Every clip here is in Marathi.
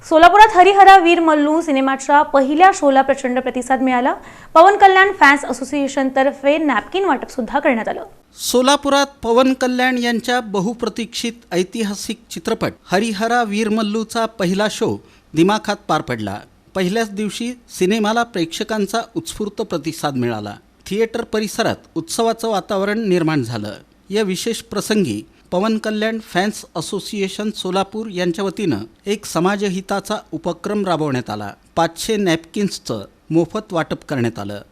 सोलापुरात हरिहरा वीर मल्लू सिनेमाच्या पहिल्या शोला प्रचंड प्रतिसाद मिळाला। पवन कल्याण फॅन्स असोसिएशन तर्फे नॅपकिन वाटप सुद्धा करण्यात आलं। सोलापुरात पवन कल्याण यांच्या बहुप्रतीक्षित ऐतिहासिक चित्रपट हरिहरा वीर मल्लूचा पहिला शो दिमाखात पार पडला। पहिल्याच दिवशी सिनेमाला प्रेक्षकांचा उत्स्फूर्त प्रतिसाद मिळाला। थिएटर परिसरात उत्सवाचं वातावरण निर्माण झालं। या विशेष प्रसंगी पवन कल्याण फॅन्स असोसिएशन सोलापूर यांच्या वतीनं एक समाजहिताचा उपक्रम राबवण्यात आला। 500 नॅपकिन्सचं मोफत वाटप करण्यात आलं।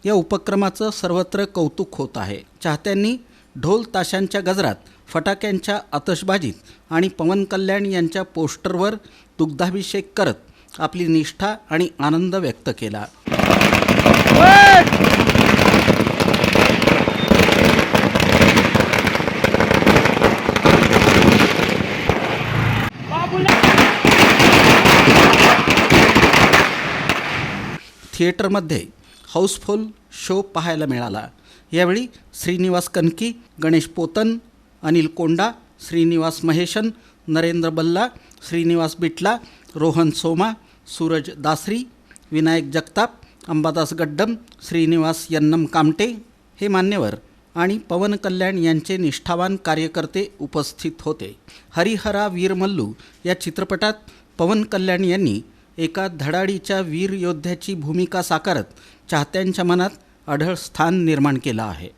या उपक्रमाचं सर्वत्र कौतुक होत आहे। चाहत्यांनी ढोल ताशांच्या गजरात, फटाक्यांच्या आतषबाजीत आणि पवन कल्याण यांच्या पोस्टरवर दुग्धाभिषेक करत आपली निष्ठा आणि आनंद व्यक्त केला। थिएटरमध्ये हाऊसफुल शो पाहायला मिळाला। यावेळी श्रीनिवास कनकी, गणेश पोतन, अनिल कोंडा, श्रीनिवास महेशन, नरेंद्र बल्ला, श्रीनिवास बिटला, रोहन सोमा, सूरज दासरी, विनायक जगताप, अंबादास गड्डम, श्रीनिवास यन्नम कामटे हे मान्यवर आणि पवन कल्याण यांचे निष्ठावान कार्यकर्ते उपस्थित होते। हरिहरा वीर मल्लू या चित्रपटात पवन कल्याण यांनी एका धडाडीच्या वीर योद्ध्याची भूमिका साकारत चाहत्यांच्या मनात अढळ स्थान निर्माण केलं आहे।